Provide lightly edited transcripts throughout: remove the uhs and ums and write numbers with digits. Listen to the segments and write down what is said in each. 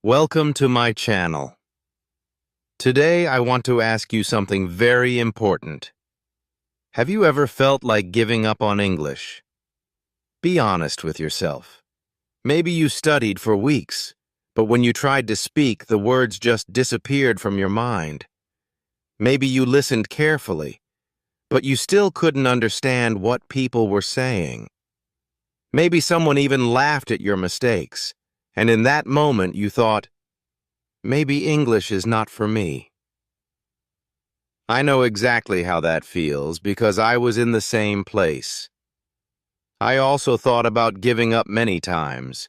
Welcome to my channel. Today I want to ask you something very important. Have you ever felt like giving up on English? Be honest with yourself. Maybe you studied for weeks, but when you tried to speak, the words just disappeared from your mind. Maybe you listened carefully, but you still couldn't understand what people were saying. Maybe someone even laughed at your mistakes, and in that moment you thought, maybe English is not for me. I know exactly how that feels because I was in the same place. I also thought about giving up many times.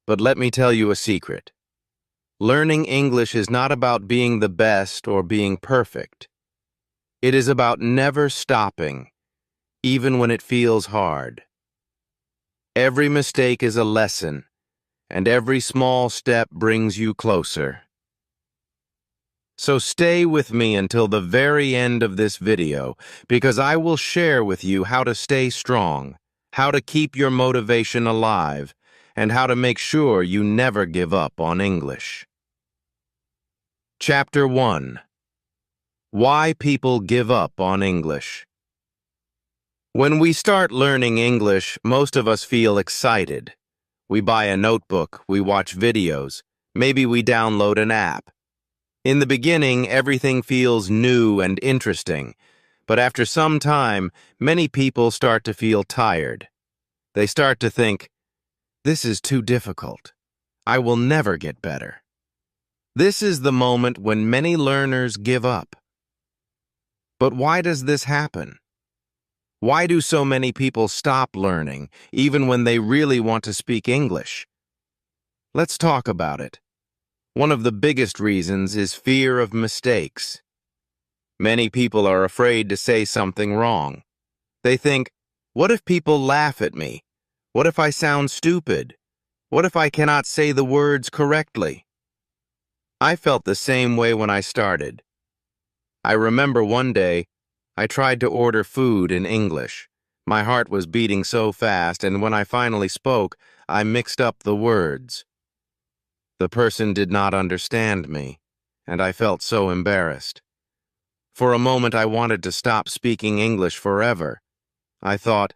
But let me tell you a secret. Learning English is not about being the best or being perfect. It is about never stopping, even when it feels hard. Every mistake is a lesson, and every small step brings you closer. So stay with me until the very end of this video, because I will share with you how to stay strong, how to keep your motivation alive, and how to make sure you never give up on English. Chapter 1. Why People Give Up on English. When we start learning English, most of us feel excited. We buy a notebook, we watch videos, maybe we download an app. In the beginning, everything feels new and interesting, but after some time, many people start to feel tired. They start to think, this is too difficult. I will never get better. This is the moment when many learners give up. But why does this happen? Why do so many people stop learning, even when they really want to speak English? Let's talk about it. One of the biggest reasons is fear of mistakes. Many people are afraid to say something wrong. They think, what if people laugh at me? What if I sound stupid? What if I cannot say the words correctly? I felt the same way when I started. I remember one day, I tried to order food in English. My heart was beating so fast, and when I finally spoke, I mixed up the words. The person did not understand me, and I felt so embarrassed. For a moment, I wanted to stop speaking English forever. I thought,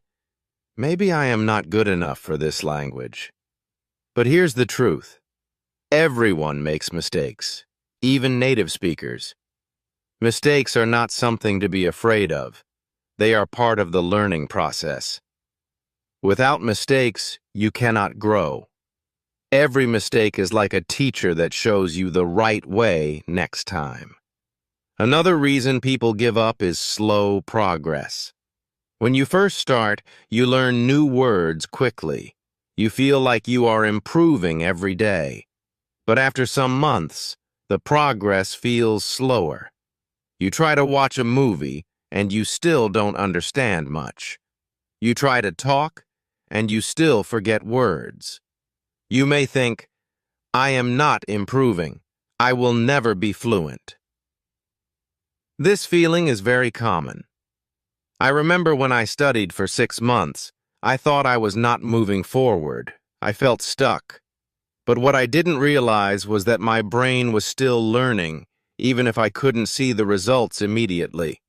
maybe I am not good enough for this language. But here's the truth. Everyone makes mistakes, even native speakers. Mistakes are not something to be afraid of. They are part of the learning process. Without mistakes, you cannot grow. Every mistake is like a teacher that shows you the right way next time. Another reason people give up is slow progress. When you first start, you learn new words quickly. You feel like you are improving every day. But after some months, the progress feels slower. You try to watch a movie, and you still don't understand much. You try to talk, and you still forget words. You may think, I am not improving. I will never be fluent. This feeling is very common. I remember when I studied for 6 months, I thought I was not moving forward. I felt stuck. But what I didn't realize was that my brain was still learning, even if I couldn't see the results immediately.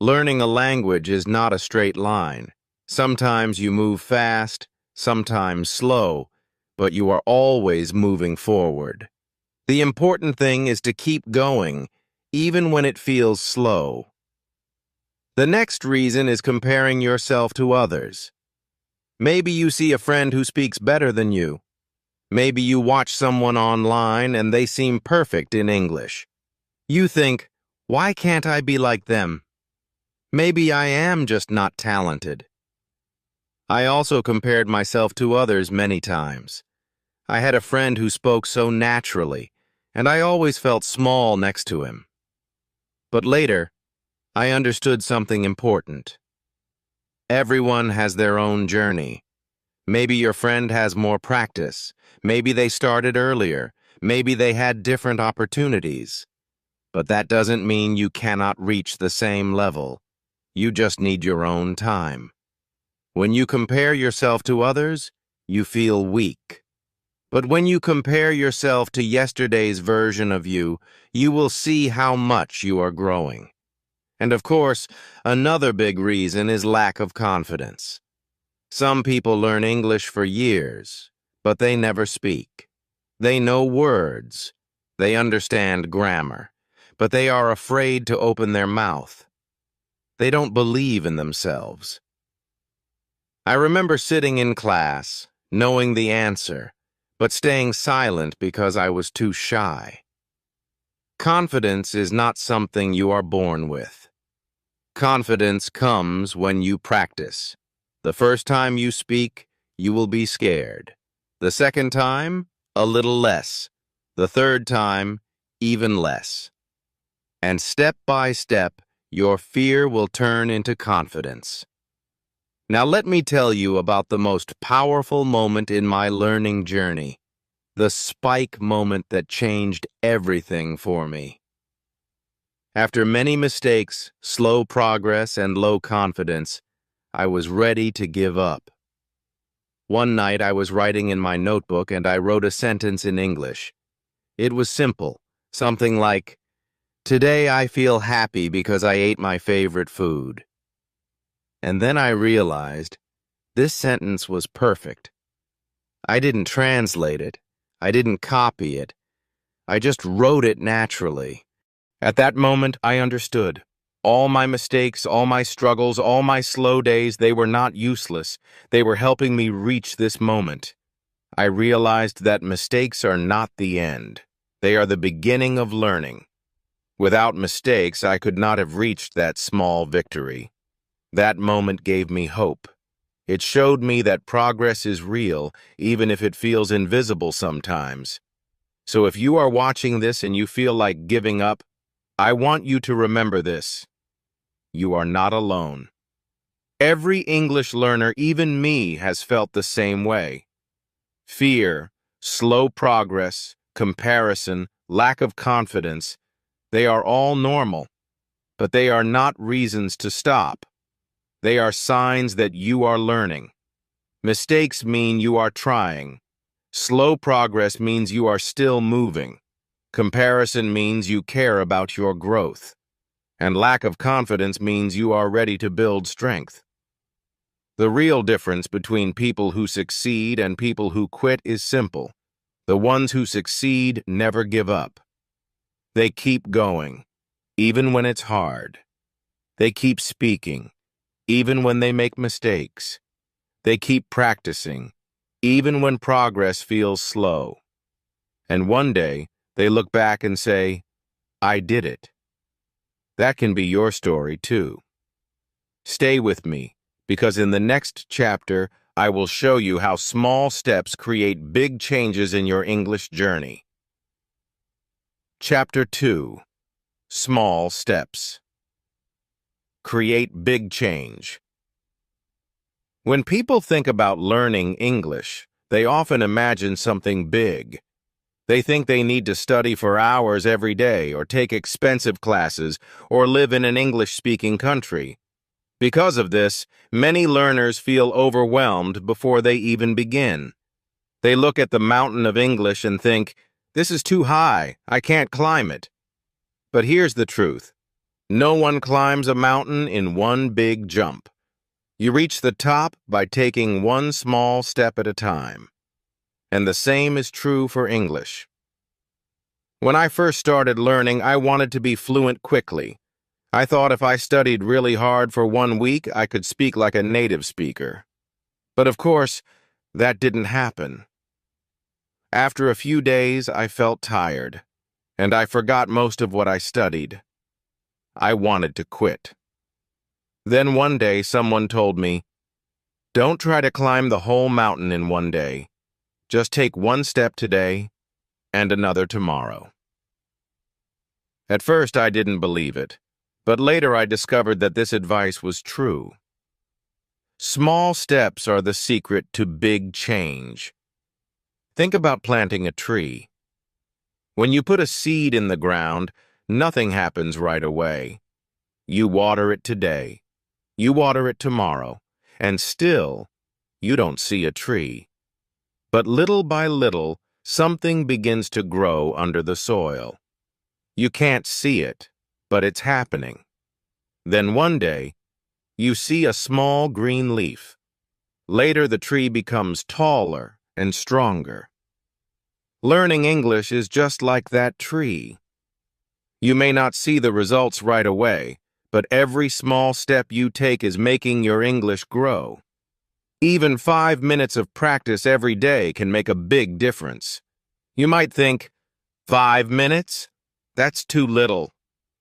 Learning a language is not a straight line. Sometimes you move fast, sometimes slow, but you are always moving forward. The important thing is to keep going, even when it feels slow. The next reason is comparing yourself to others. Maybe you see a friend who speaks better than you. Maybe you watch someone online and they seem perfect in English. You think, why can't I be like them? Maybe I am just not talented. I also compared myself to others many times. I had a friend who spoke so naturally, and I always felt small next to him. But later, I understood something important. Everyone has their own journey. Maybe your friend has more practice. Maybe they started earlier. Maybe they had different opportunities. But that doesn't mean you cannot reach the same level. You just need your own time. When you compare yourself to others, you feel weak. But when you compare yourself to yesterday's version of you, you will see how much you are growing. And of course, another big reason is lack of confidence. Some people learn English for years, but they never speak. They know words. They understand grammar, but they are afraid to open their mouth. They don't believe in themselves. I remember sitting in class, knowing the answer, but staying silent because I was too shy. Confidence is not something you are born with. Confidence comes when you practice. The first time you speak, you will be scared. The second time, a little less. The third time, even less. And step by step, your fear will turn into confidence. Now let me tell you about the most powerful moment in my learning journey, the spike moment that changed everything for me. After many mistakes, slow progress, and low confidence, I was ready to give up. One night I was writing in my notebook and I wrote a sentence in English. It was simple, something like, "Today I feel happy because I ate my favorite food." And then I realized this sentence was perfect. I didn't translate it. I didn't copy it. I just wrote it naturally. At that moment, I understood. All my mistakes, all my struggles, all my slow days, they were not useless. They were helping me reach this moment. I realized that mistakes are not the end. They are the beginning of learning. Without mistakes, I could not have reached that small victory. That moment gave me hope. It showed me that progress is real, even if it feels invisible sometimes. So if you are watching this and you feel like giving up, I want you to remember this. You are not alone. Every English learner, even me, has felt the same way. Fear, slow progress, comparison, lack of confidence, they are all normal, but they are not reasons to stop. They are signs that you are learning. Mistakes mean you are trying. Slow progress means you are still moving. Comparison means you care about your growth. And lack of confidence means you are ready to build strength. The real difference between people who succeed and people who quit is simple. The ones who succeed never give up. They keep going, even when it's hard. They keep speaking, even when they make mistakes. They keep practicing, even when progress feels slow. And one day, they look back and say, "I did it." That can be your story too. Stay with me, because in the next chapter, I will show you how small steps create big changes in your English journey. Chapter 2. Small Steps. Create big change. When people think about learning English, they often imagine something big. They think they need to study for hours every day or take expensive classes or live in an English-speaking country. Because of this, many learners feel overwhelmed before they even begin. They look at the mountain of English and think, "This is too high, I can't climb it." But here's the truth. No one climbs a mountain in one big jump. You reach the top by taking one small step at a time. And the same is true for English. When I first started learning, I wanted to be fluent quickly. I thought if I studied really hard for 1 week, I could speak like a native speaker. But of course, that didn't happen. After a few days, I felt tired, and I forgot most of what I studied. I wanted to quit. Then one day, someone told me, "Don't try to climb the whole mountain in one day. Just take one step today and another tomorrow." At first, I didn't believe it, but later I discovered that this advice was true. Small steps are the secret to big change. Think about planting a tree. When you put a seed in the ground, nothing happens right away. You water it today, you water it tomorrow, and still, you don't see a tree. But little by little, something begins to grow under the soil. You can't see it, but it's happening. Then one day, you see a small green leaf. Later, the tree becomes taller and stronger. Learning English is just like that tree. You may not see the results right away, but every small step you take is making your English grow. Even 5 minutes of practice every day can make a big difference. You might think, 5 minutes? That's too little.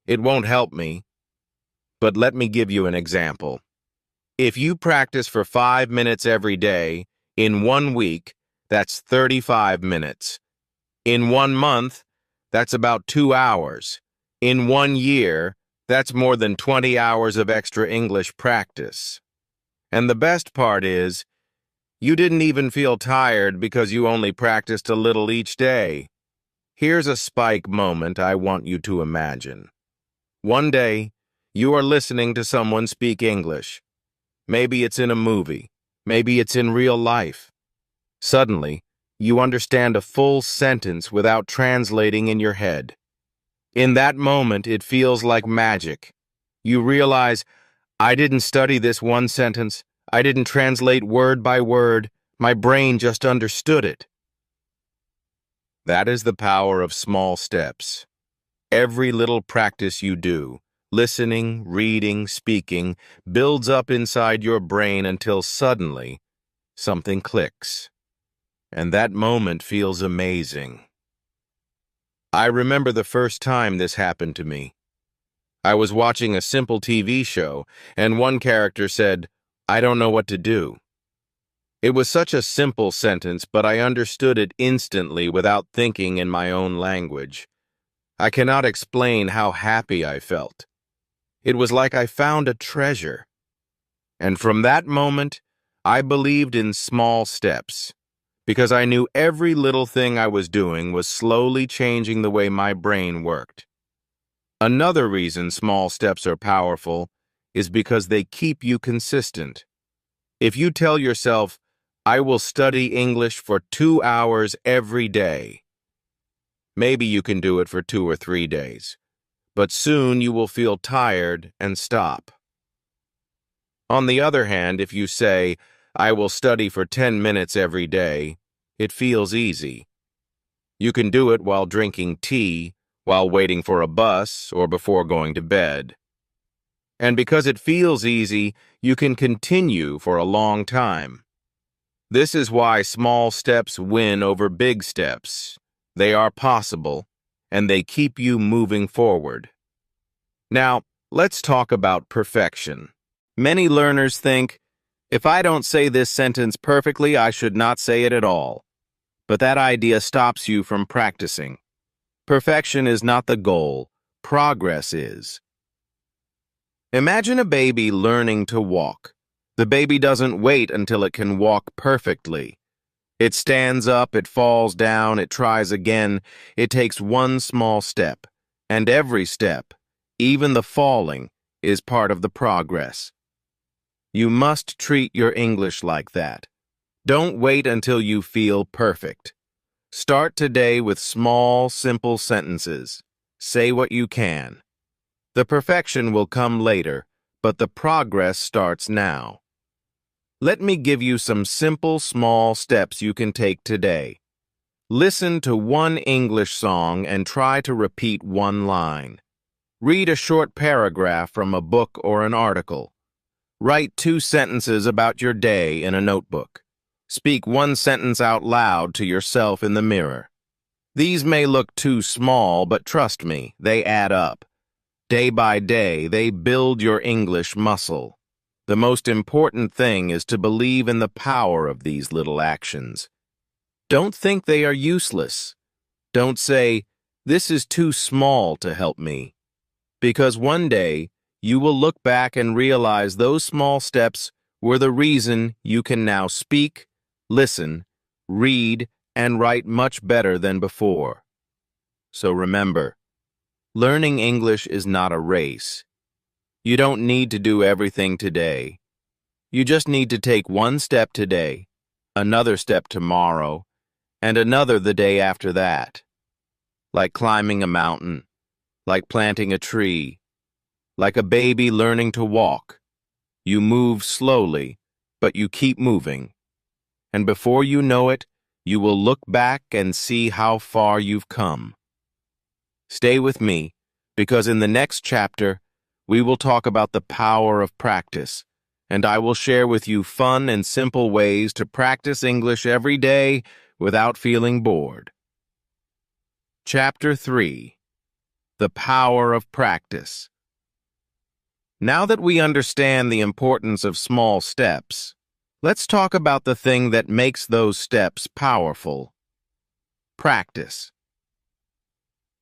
It won't help me. But let me give you an example. If you practice for 5 minutes every day, in 1 week, that's 35 minutes. In 1 month, that's about 2 hours. In 1 year, that's more than 20 hours of extra English practice. And the best part is, you didn't even feel tired because you only practiced a little each day. Here's a spike moment I want you to imagine. One day, you are listening to someone speak English. Maybe it's in a movie. Maybe it's in real life. Suddenly, you understand a full sentence without translating in your head. In that moment, it feels like magic. You realize, I didn't study this one sentence. I didn't translate word by word. My brain just understood it. That is the power of small steps. Every little practice you do, listening, reading, speaking, builds up inside your brain until suddenly something clicks. And that moment feels amazing. I remember the first time this happened to me. I was watching a simple TV show, and one character said, "I don't know what to do." It was such a simple sentence, but I understood it instantly without thinking in my own language. I cannot explain how happy I felt. It was like I found a treasure. And from that moment, I believed in small steps, because I knew every little thing I was doing was slowly changing the way my brain worked. Another reason small steps are powerful is because they keep you consistent. If you tell yourself, I will study English for 2 hours every day, maybe you can do it for 2 or 3 days, but soon you will feel tired and stop. On the other hand, if you say, I will study for 10 minutes every day, it feels easy. You can do it while drinking tea, while waiting for a bus, or before going to bed. And because it feels easy, you can continue for a long time. This is why small steps win over big steps. They are possible, and they keep you moving forward. Now, let's talk about perfection. Many learners think, if I don't say this sentence perfectly, I should not say it at all. But that idea stops you from practicing. Perfection is not the goal. Progress is. Imagine a baby learning to walk. The baby doesn't wait until it can walk perfectly. It stands up, it falls down, it tries again. It takes one small step. And every step, even the falling, is part of the progress. You must treat your English like that. Don't wait until you feel perfect. Start today with small, simple sentences. Say what you can. The perfection will come later, but the progress starts now. Let me give you some simple, small steps you can take today. Listen to one English song and try to repeat one line. Read a short paragraph from a book or an article. Write 2 sentences about your day in a notebook. Speak 1 sentence out loud to yourself in the mirror. These may look too small, but trust me, they add up. Day by day, they build your English muscle. The most important thing is to believe in the power of these little actions. Don't think they are useless. Don't say, this is too small to help me. Because one day, you will look back and realize those small steps were the reason you can now speak, listen, read, and write much better than before. So remember, learning English is not a race. You don't need to do everything today. You just need to take one step today, another step tomorrow, and another the day after that. Like climbing a mountain, like planting a tree, like a baby learning to walk. You move slowly, but you keep moving. And before you know it, you will look back and see how far you've come. Stay with me, because in the next chapter, we will talk about the power of practice, and I will share with you fun and simple ways to practice English every day without feeling bored. Chapter 3. The Power of Practice. Now that we understand the importance of small steps, let's talk about the thing that makes those steps powerful. Practice.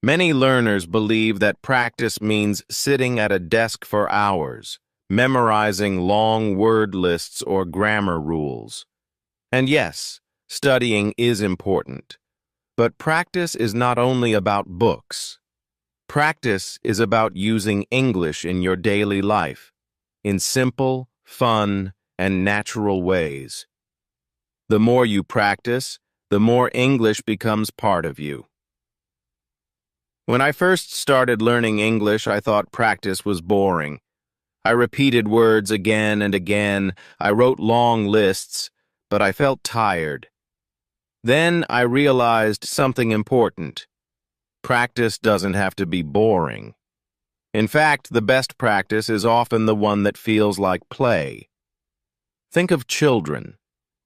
Many learners believe that practice means sitting at a desk for hours, memorizing long word lists or grammar rules. And yes, studying is important. But practice is not only about books. Practice is about using English in your daily life, in simple, fun, and natural ways. The more you practice, the more English becomes part of you. When I first started learning English, I thought practice was boring. I repeated words again and again. I wrote long lists, but I felt tired. Then I realized something important. Practice doesn't have to be boring. In fact, the best practice is often the one that feels like play. Think of children.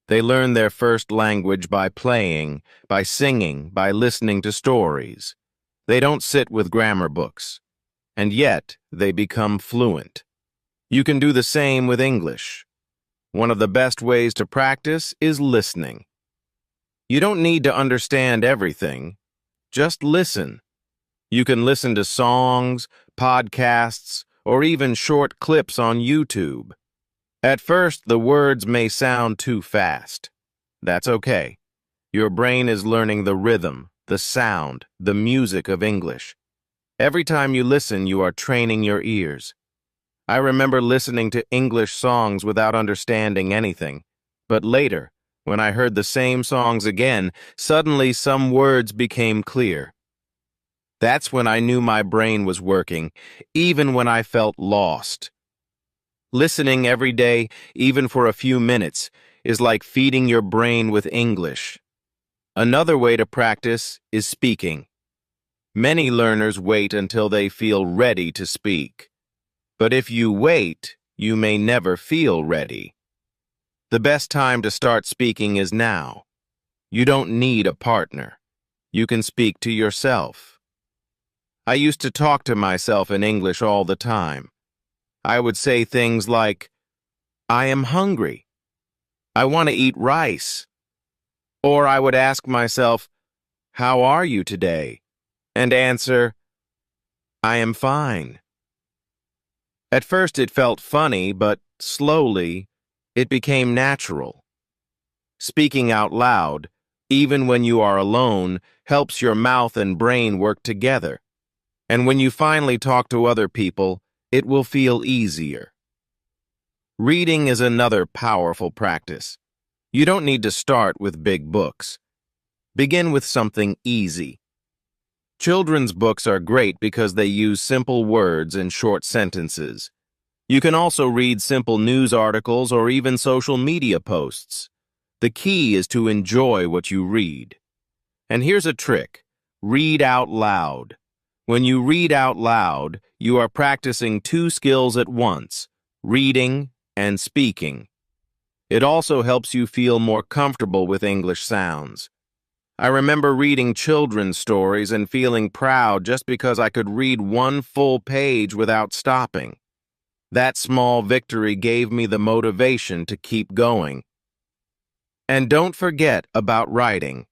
They learn their first language by playing, by singing, by listening to stories. They don't sit with grammar books, and yet they become fluent. You can do the same with English. One of the best ways to practice is listening. You don't need to understand everything. Just listen. You can listen to songs, podcasts, or even short clips on YouTube. At first, the words may sound too fast. That's okay. Your brain is learning the rhythm, the sound, the music of English. Every time you listen, you are training your ears. I remember listening to English songs without understanding anything, but later, when I heard the same songs again, suddenly some words became clear. That's when I knew my brain was working, even when I felt lost. Listening every day, even for a few minutes, is like feeding your brain with English. Another way to practice is speaking. Many learners wait until they feel ready to speak. But if you wait, you may never feel ready. The best time to start speaking is now. You don't need a partner. You can speak to yourself. I used to talk to myself in English all the time. I would say things like, "I am hungry. I want to eat rice." Or I would ask myself, "How are you today?" and answer, "I am fine." At first it felt funny, but slowly it became natural. Speaking out loud, even when you are alone, helps your mouth and brain work together. And when you finally talk to other people, it will feel easier. Reading is another powerful practice. You don't need to start with big books. Begin with something easy. Children's books are great because they use simple words and short sentences. You can also read simple news articles or even social media posts. The key is to enjoy what you read. And here's a trick. Read out loud. When you read out loud, you are practicing two skills at once, reading and speaking. It also helps you feel more comfortable with English sounds. I remember reading children's stories and feeling proud just because I could read one full page without stopping. That small victory gave me the motivation to keep going. And don't forget about writing.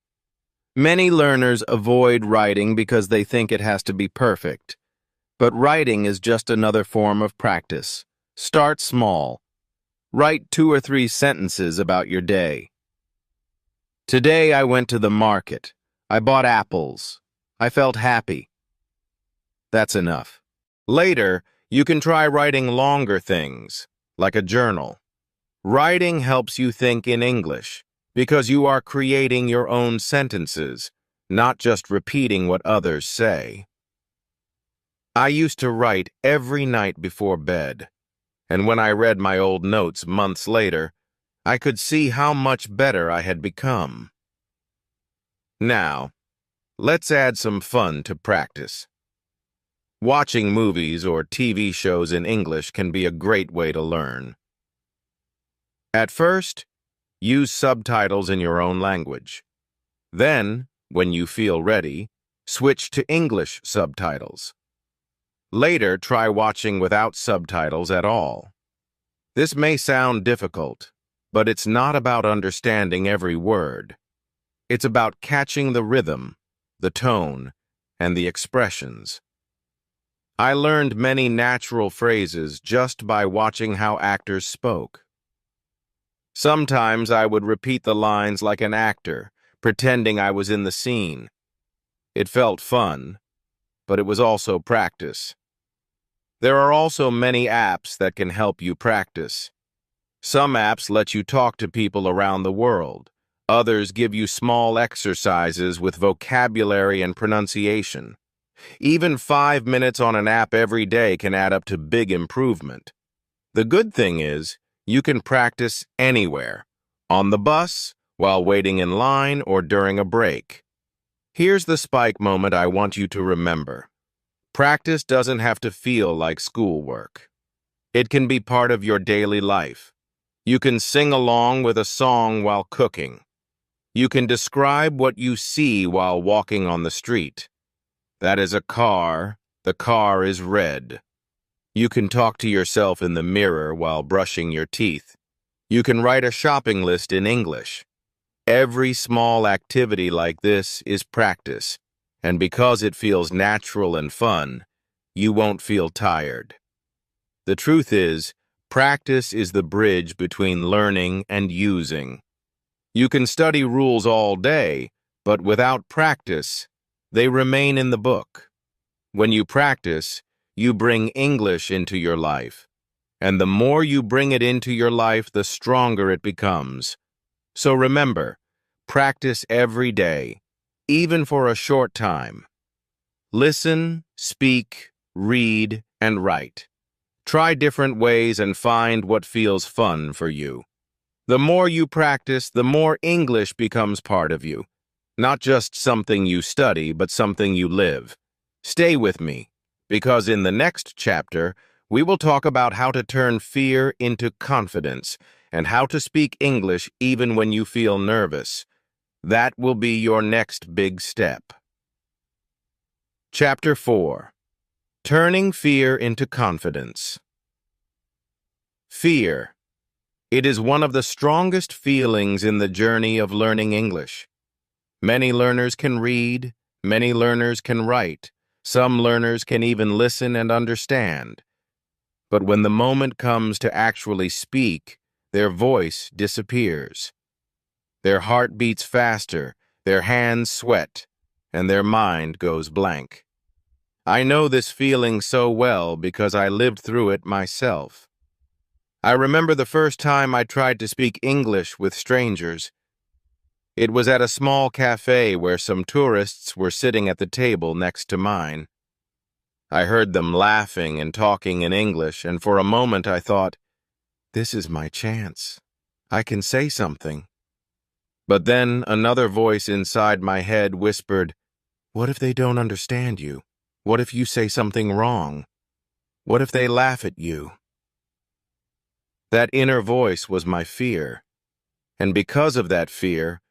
Many learners avoid writing because they think it has to be perfect. But writing is just another form of practice. Start small. Write 2 or 3 sentences about your day. Today I went to the market. I bought apples. I felt happy. That's enough. Later, you can try writing longer things, like a journal. Writing helps you think in English. because you are creating your own sentences, not just repeating what others say. I used to write every night before bed, and when I read my old notes months later, I could see how much better I had become. Now, let's add some fun to practice. Watching movies or TV shows in English can be a great way to learn. At first, use subtitles in your own language. Then, when you feel ready, switch to English subtitles. Later, try watching without subtitles at all. This may sound difficult, but it's not about understanding every word. It's about catching the rhythm, the tone, and the expressions. I learned many natural phrases just by watching how actors spoke. Sometimes I would repeat the lines like an actor, pretending I was in the scene. It felt fun, but it was also practice. There are also many apps that can help you practice. Some apps let you talk to people around the world. Others give you small exercises with vocabulary and pronunciation. Even 5 minutes on an app every day can add up to big improvement. The good thing is, you can practice anywhere, on the bus, while waiting in line, or during a break. Here's the spike moment I want you to remember. Practice doesn't have to feel like schoolwork. It can be part of your daily life. You can sing along with a song while cooking. You can describe what you see while walking on the street. That is a car. The car is red. You can talk to yourself in the mirror while brushing your teeth. You can write a shopping list in English. Every small activity like this is practice, and because it feels natural and fun, you won't feel tired. The truth is, practice is the bridge between learning and using. You can study rules all day, but without practice, they remain in the book. When you practice, you bring English into your life. And the more you bring it into your life, the stronger it becomes. So remember, practice every day, even for a short time. Listen, speak, read, and write. Try different ways and find what feels fun for you. The more you practice, the more English becomes part of you. Not just something you study, but something you live. Stay with me, because in the next chapter, we will talk about how to turn fear into confidence and how to speak English even when you feel nervous. That will be your next big step. Chapter 4. Turning Fear into Confidence. Fear. It is one of the strongest feelings in the journey of learning English. Many learners can read, many learners can write, some learners can even listen and understand. But when the moment comes to actually speak, their voice disappears. Their heart beats faster, their hands sweat, and their mind goes blank. I know this feeling so well because I lived through it myself. I remember the first time I tried to speak English with strangers. It was at a small cafe where some tourists were sitting at the table next to mine. I heard them laughing and talking in English, and for a moment I thought, this is my chance. I can say something. But then another voice inside my head whispered, what if they don't understand you? What if you say something wrong? What if they laugh at you? That inner voice was my fear, and because of that fear,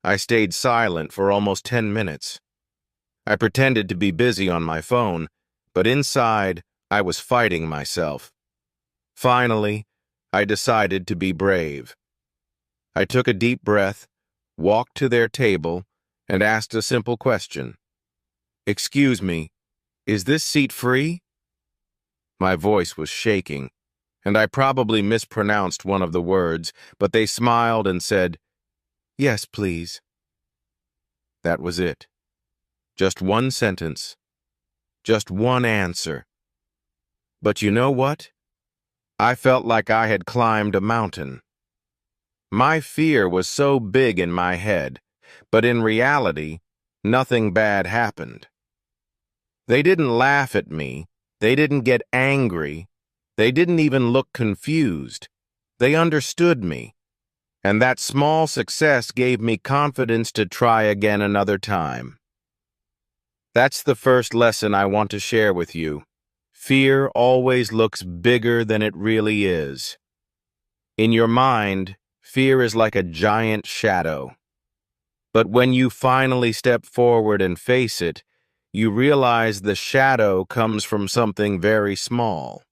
I stayed silent for almost 10 minutes. I pretended to be busy on my phone, but inside, I was fighting myself. Finally, I decided to be brave. I took a deep breath, walked to their table, and asked a simple question. Excuse me, is this seat free? My voice was shaking, and I probably mispronounced one of the words, but they smiled and said, yes, please. That was it. Just one sentence. Just one answer. But you know what? I felt like I had climbed a mountain. My fear was so big in my head, but in reality, nothing bad happened. They didn't laugh at me. They didn't get angry. They didn't even look confused. They understood me. And that small success gave me confidence to try again another time. That's the first lesson I want to share with you. Fear always looks bigger than it really is. In your mind, fear is like a giant shadow. But when you finally step forward and face it, you realize the shadow comes from something very small.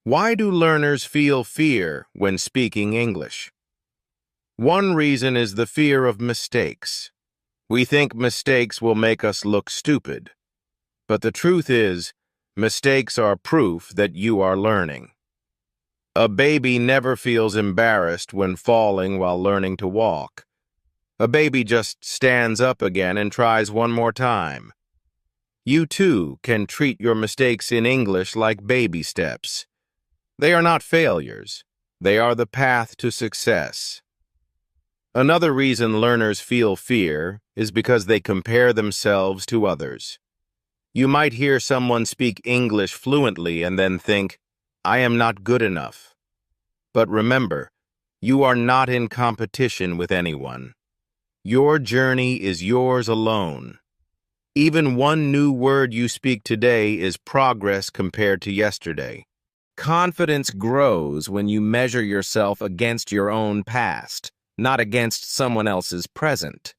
Why do learners feel fear when speaking English? One reason is the fear of mistakes. We think mistakes will make us look stupid. But the truth is, mistakes are proof that you are learning. A baby never feels embarrassed when falling while learning to walk. A baby just stands up again and tries one more time. You too can treat your mistakes in English like baby steps. They are not failures. They are the path to success. Another reason learners feel fear is because they compare themselves to others. You might hear someone speak English fluently and then think, I am not good enough. But remember, you are not in competition with anyone. Your journey is yours alone. Even one new word you speak today is progress compared to yesterday. Confidence grows when you measure yourself against your own past, not against someone else's present.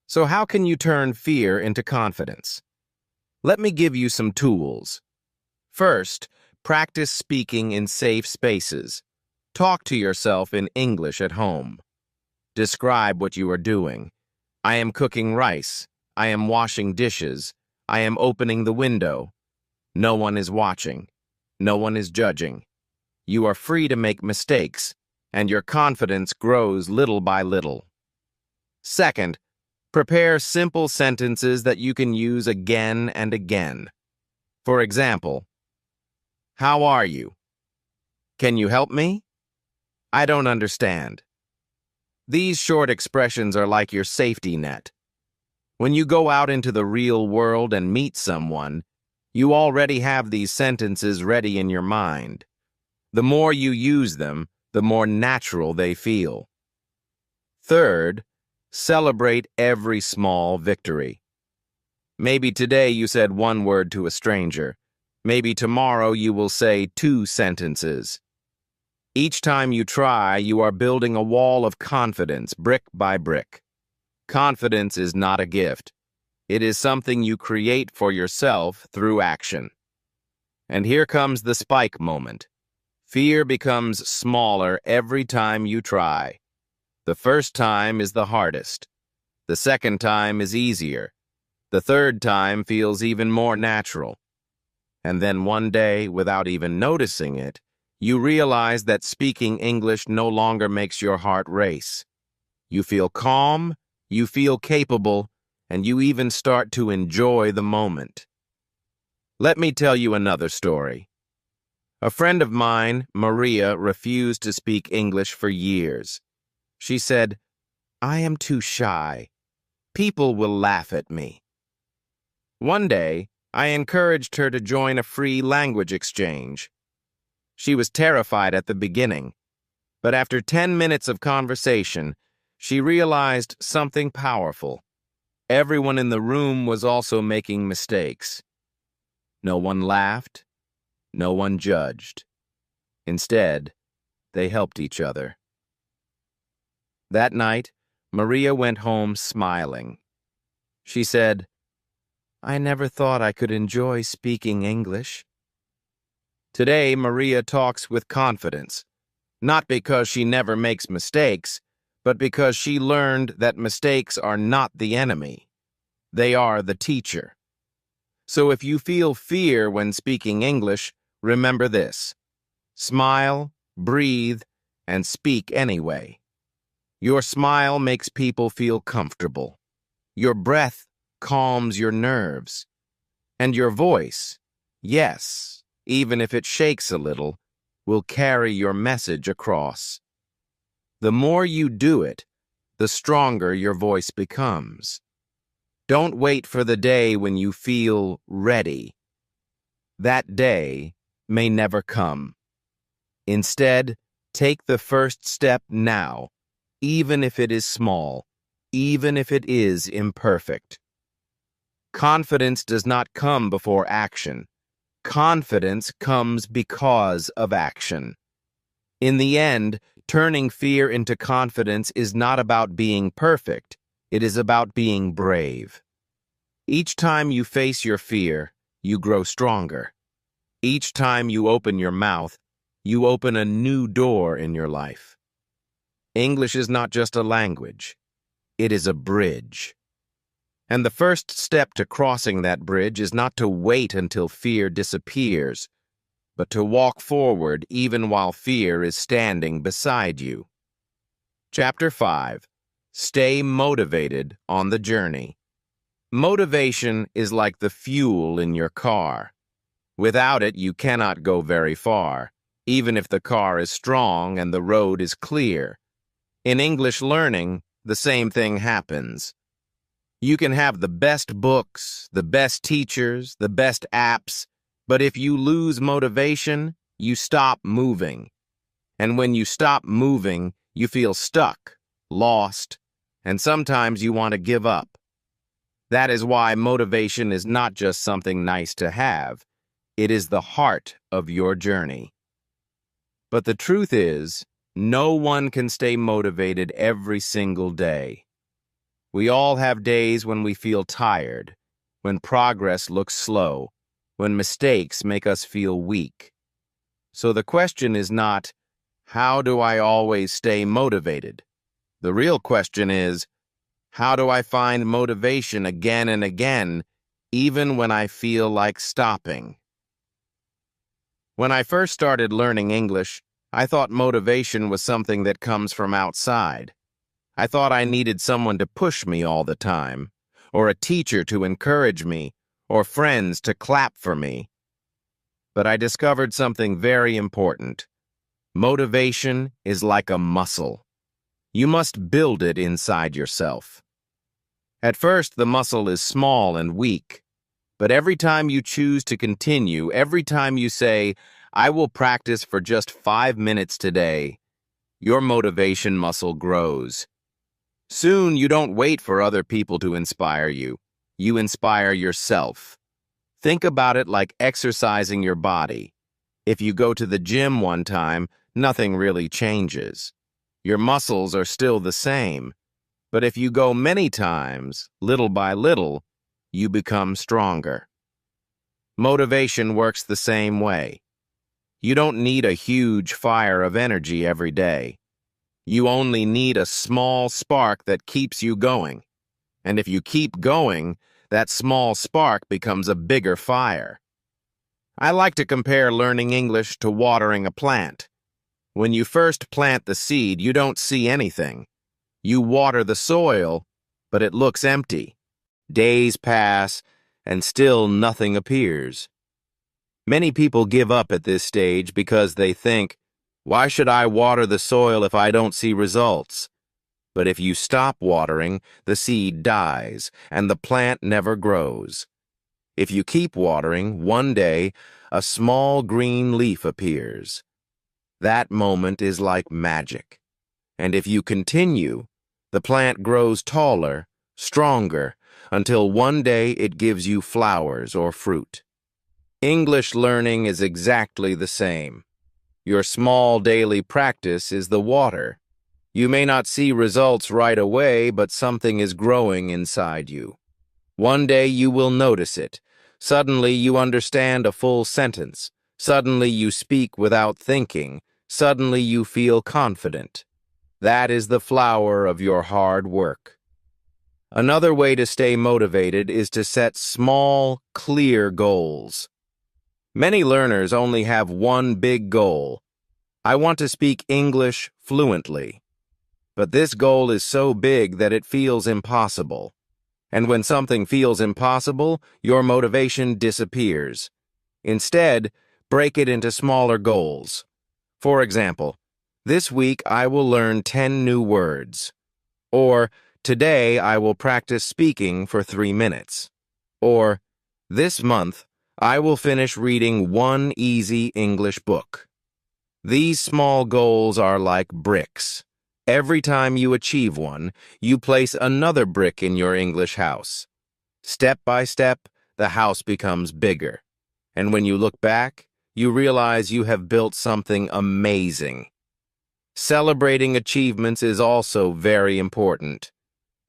So how can you turn fear into confidence? Let me give you some tools. First, practice speaking in safe spaces. Talk to yourself in English at home. Describe what you are doing. I am cooking rice. I am washing dishes. I am opening the window. No one is watching. No one is judging. You are free to make mistakes, and your confidence grows little by little. Second, prepare simple sentences that you can use again and again. For example, how are you? Can you help me? I don't understand. These short expressions are like your safety net. When you go out into the real world and meet someone, you already have these sentences ready in your mind. The more you use them, the more natural they feel. Third, celebrate every small victory. Maybe today you said one word to a stranger. Maybe tomorrow you will say 2 sentences. Each time you try, you are building a wall of confidence, brick by brick. Confidence is not a gift. It is something you create for yourself through action. And here comes the spike moment. Fear becomes smaller every time you try. The first time is the hardest. The second time is easier. The third time feels even more natural. And then one day, without even noticing it, you realize that speaking English no longer makes your heart race. You feel calm, you feel capable, and you even start to enjoy the moment. Let me tell you another story. A friend of mine, Maria, refused to speak English for years. She said, I am too shy. People will laugh at me. One day, I encouraged her to join a free language exchange. She was terrified at the beginning, but after 10 minutes of conversation, she realized something powerful. Everyone in the room was also making mistakes. No one laughed. No one judged. Instead, they helped each other. That night, Maria went home smiling. She said, I never thought I could enjoy speaking English. Today, Maria talks with confidence, not because she never makes mistakes, but because she learned that mistakes are not the enemy. They are the teacher. So if you feel fear when speaking English, remember this. Smile, breathe, and speak anyway. Your smile makes people feel comfortable. Your breath calms your nerves. And your voice, yes, even if it shakes a little, will carry your message across. The more you do it, the stronger your voice becomes. Don't wait for the day when you feel ready. That day may never come. Instead, take the first step now, even if it is small, even if it is imperfect. Confidence does not come before action. Confidence comes because of action. In the end, turning fear into confidence is not about being perfect. It is about being brave. Each time you face your fear, you grow stronger. Each time you open your mouth, you open a new door in your life. English is not just a language. It is a bridge. And the first step to crossing that bridge is not to wait until fear disappears, but to walk forward even while fear is standing beside you. Chapter 5. Stay motivated on the journey. Motivation is like the fuel in your car. Without it, you cannot go very far, even if the car is strong and the road is clear. In English learning, the same thing happens. You can have the best books, the best teachers, the best apps, but if you lose motivation, you stop moving. And when you stop moving, you feel stuck, lost, and sometimes you want to give up. That is why motivation is not just something nice to have. It is the heart of your journey. But the truth is, no one can stay motivated every single day. We all have days when we feel tired, when progress looks slow, when mistakes make us feel weak. So the question is not, how do I always stay motivated? The real question is, how do I find motivation again and again, even when I feel like stopping? When I first started learning English, I thought motivation was something that comes from outside. I thought I needed someone to push me all the time, or a teacher to encourage me, or friends to clap for me. But I discovered something very important. Motivation is like a muscle. You must build it inside yourself. At first, the muscle is small and weak, but every time you choose to continue, every time you say, I will practice for just 5 minutes today, your motivation muscle grows. Soon, you don't wait for other people to inspire you. You inspire yourself. Think about it like exercising your body. If you go to the gym one time, nothing really changes. Your muscles are still the same. But if you go many times, little by little, you become stronger. Motivation works the same way. You don't need a huge fire of energy every day. You only need a small spark that keeps you going. And if you keep going, that small spark becomes a bigger fire. I like to compare learning English to watering a plant. When you first plant the seed, you don't see anything. You water the soil, but it looks empty. Days pass, and still nothing appears. Many people give up at this stage because they think, why should I water the soil if I don't see results? But if you stop watering, the seed dies, and the plant never grows. If you keep watering, one day, a small green leaf appears. That moment is like magic. And if you continue, the plant grows taller, stronger, until one day it gives you flowers or fruit. English learning is exactly the same. Your small daily practice is the water. You may not see results right away, but something is growing inside you. One day you will notice it. Suddenly you understand a full sentence. Suddenly you speak without thinking. Suddenly you feel confident. That is the flower of your hard work. Another way to stay motivated is to set small, clear goals. Many learners only have one big goal. I want to speak English fluently. But this goal is so big that it feels impossible. And when something feels impossible, your motivation disappears. Instead, break it into smaller goals. For example, This week I will learn 10 new words. Or, today I will practice speaking for 3 minutes. Or, this month I will finish reading one easy English book. These small goals are like bricks. Every time you achieve one, you place another brick in your English house. Step by step, the house becomes bigger. And when you look back, you realize you have built something amazing. Celebrating achievements is also very important.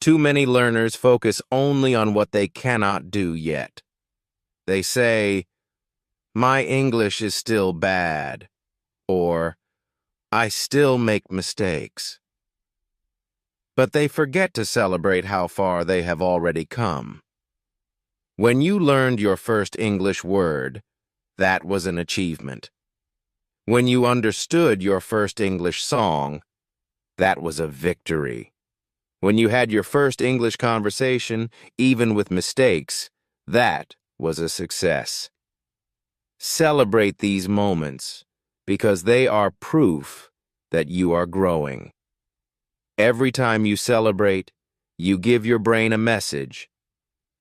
Too many learners focus only on what they cannot do yet. They say, "My English is still bad," or "I still make mistakes." But they forget to celebrate how far they have already come. When you learned your first English word, that was an achievement. When you understood your first English song, that was a victory. When you had your first English conversation, even with mistakes, that was a success. Celebrate these moments because they are proof that you are growing. Every time you celebrate, you give your brain a message.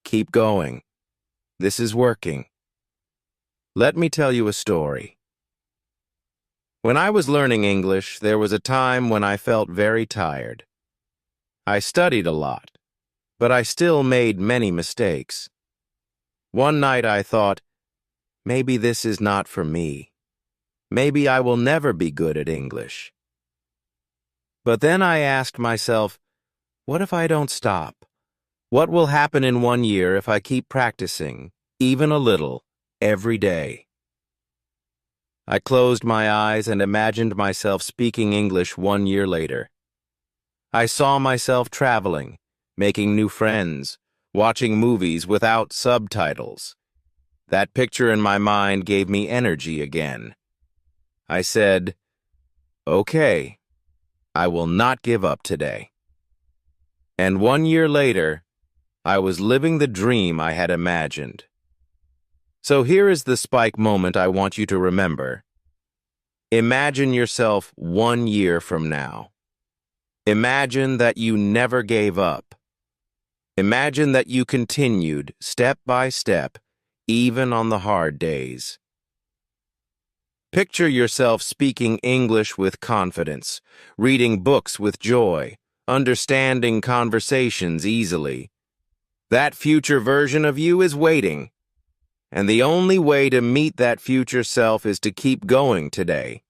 Keep going. This is working. Let me tell you a story. When I was learning English, there was a time when I felt very tired. I studied a lot, but I still made many mistakes. One night I thought, maybe this is not for me. Maybe I will never be good at English. But then I asked myself, what if I don't stop? What will happen in 1 year if I keep practicing, even a little, every day? I closed my eyes and imagined myself speaking English 1 year later. I saw myself traveling, making new friends, watching movies without subtitles. That picture in my mind gave me energy again. I said, "Okay, I will not give up today." And 1 year later, I was living the dream I had imagined. So here is the spike moment I want you to remember. Imagine yourself 1 year from now. Imagine that you never gave up. Imagine that you continued step by step, even on the hard days. Picture yourself speaking English with confidence, reading books with joy, understanding conversations easily. That future version of you is waiting. And the only way to meet that future self is to keep going today.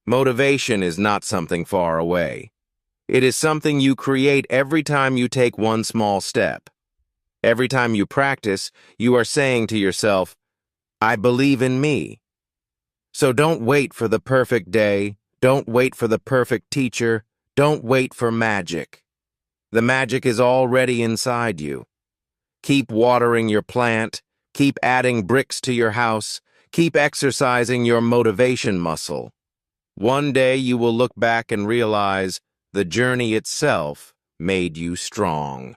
Motivation is not something far away. It is something you create every time you take one small step. Every time you practice, you are saying to yourself, "I believe in me." So don't wait for the perfect day. Don't wait for the perfect teacher. Don't wait for magic. The magic is already inside you. Keep watering your plant. Keep adding bricks to your house. Keep exercising your motivation muscle. One day you will look back and realize the journey itself made you strong.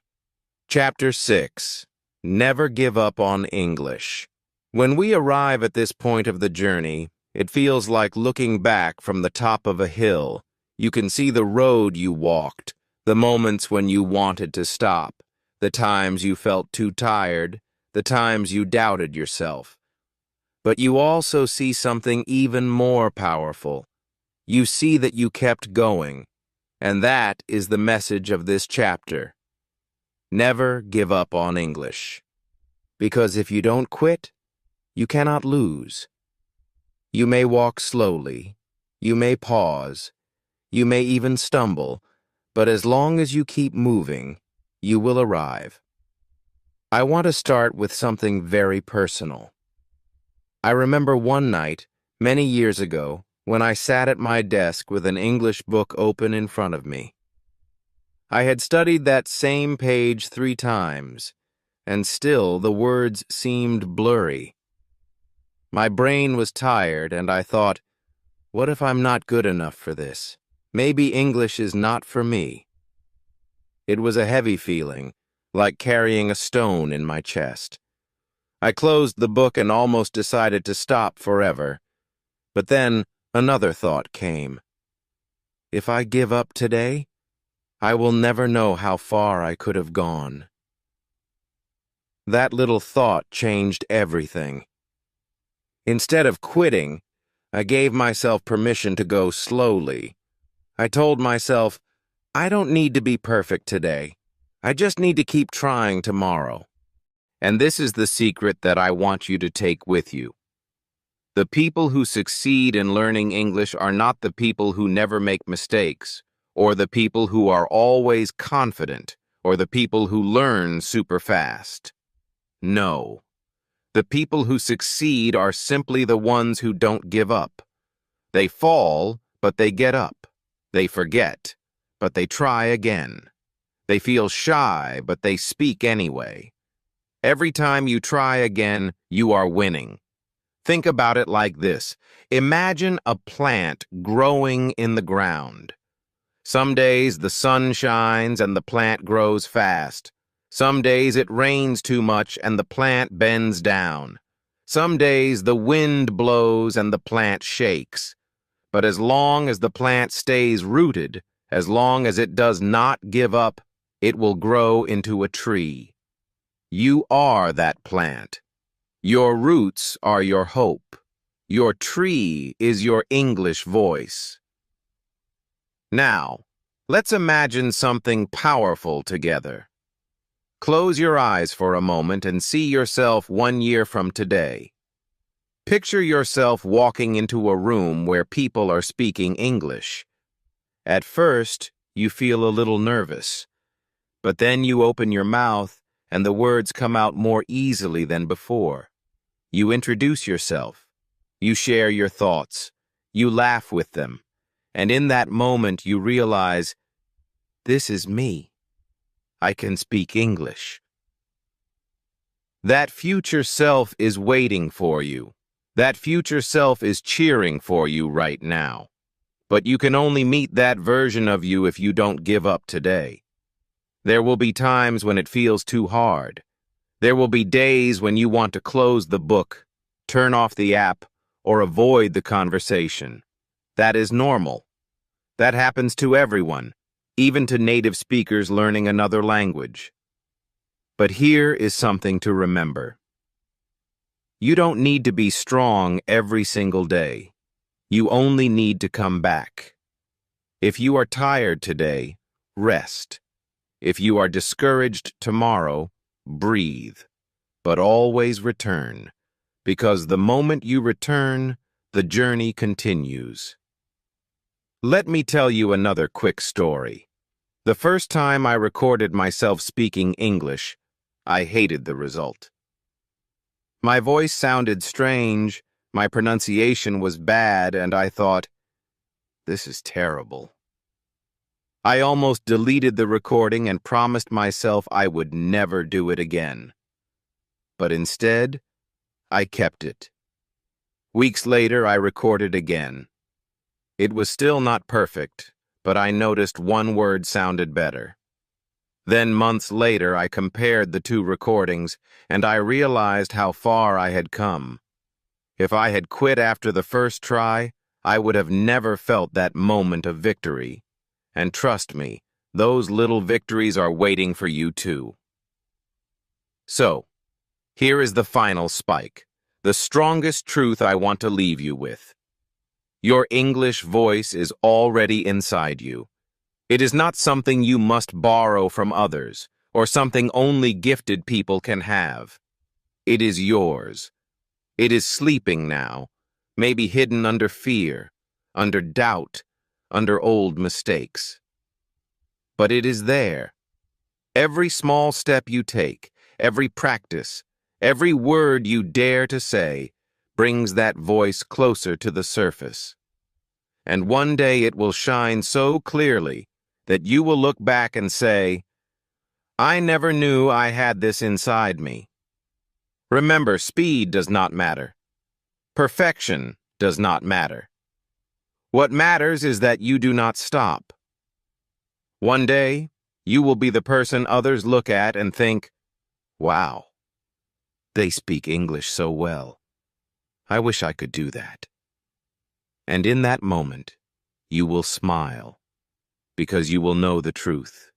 Chapter 6. Never give up on English. When we arrive at this point of the journey, it feels like looking back from the top of a hill. You can see the road you walked, the moments when you wanted to stop, the times you felt too tired, the times you doubted yourself. But you also see something even more powerful. You see that you kept going, and that is the message of this chapter. Never give up on English. Because if you don't quit, you cannot lose. You may walk slowly, you may pause, you may even stumble, but as long as you keep moving, you will arrive. I want to start with something very personal. I remember one night, many years ago, when I sat at my desk with an English book open in front of me. I had studied that same page 3 times, and still the words seemed blurry. My brain was tired, and I thought, what if I'm not good enough for this? Maybe English is not for me. It was a heavy feeling, like carrying a stone in my chest. I closed the book and almost decided to stop forever. But then another thought came. If I give up today, I will never know how far I could have gone. That little thought changed everything. Instead of quitting, I gave myself permission to go slowly. I told myself, I don't need to be perfect today. I just need to keep trying tomorrow. And this is the secret that I want you to take with you. The people who succeed in learning English are not the people who never make mistakes, or the people who are always confident, or the people who learn super fast. No. The people who succeed are simply the ones who don't give up. They fall, but they get up. They forget, but they try again. They feel shy, but they speak anyway. Every time you try again, you are winning. Think about it like this. Imagine a plant growing in the ground. Some days the sun shines and the plant grows fast. Some days it rains too much and the plant bends down. Some days the wind blows and the plant shakes. But as long as the plant stays rooted, as long as it does not give up, it will grow into a tree. You are that plant. Your roots are your hope. Your tree is your English voice. Now, let's imagine something powerful together. Close your eyes for a moment and see yourself 1 year from today. Picture yourself walking into a room where people are speaking English. At first, you feel a little nervous, but then you open your mouth and the words come out more easily than before. You introduce yourself. You share your thoughts. You laugh with them. And in that moment, you realize, this is me. I can speak English. That future self is waiting for you. That future self is cheering for you right now. But you can only meet that version of you if you don't give up today. There will be times when it feels too hard. There will be days when you want to close the book, turn off the app, or avoid the conversation. That is normal. That happens to everyone, even to native speakers learning another language. But here is something to remember. You don't need to be strong every single day. You only need to come back. If you are tired today, rest. If you are discouraged tomorrow, breathe. But always return, because the moment you return, the journey continues. Let me tell you another quick story. The first time I recorded myself speaking English, I hated the result. My voice sounded strange, my pronunciation was bad, and I thought, this is terrible. I almost deleted the recording and promised myself I would never do it again. But instead, I kept it. Weeks later, I recorded again. It was still not perfect, but I noticed one word sounded better. Then months later, I compared the two recordings, and I realized how far I had come. If I had quit after the first try, I would have never felt that moment of victory. And trust me, those little victories are waiting for you too. So, here is the final spike, the strongest truth I want to leave you with. Your English voice is already inside you. It is not something you must borrow from others, or something only gifted people can have. It is yours. It is sleeping now, maybe hidden under fear, under doubt, under old mistakes. But it is there. Every small step you take, every practice, every word you dare to say, brings that voice closer to the surface. And one day it will shine so clearly that you will look back and say, I never knew I had this inside me. Remember, speed does not matter. Perfection does not matter. What matters is that you do not stop. One day, you will be the person others look at and think, wow, they speak English so well. I wish I could do that. And in that moment, you will smile. because you will know the truth.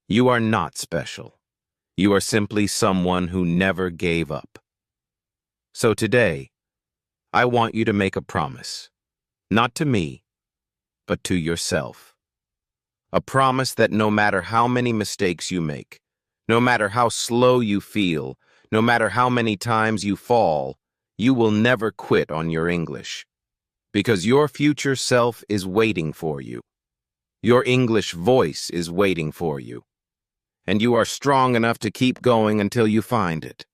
You are not special. You are simply someone who never gave up. So today, I want you to make a promise, not to me, but to yourself. A promise that no matter how many mistakes you make, no matter how slow you feel, no matter how many times you fall, you will never quit on your English. Because your future self is waiting for you. Your English voice is waiting for you. And you are strong enough to keep going until you find it.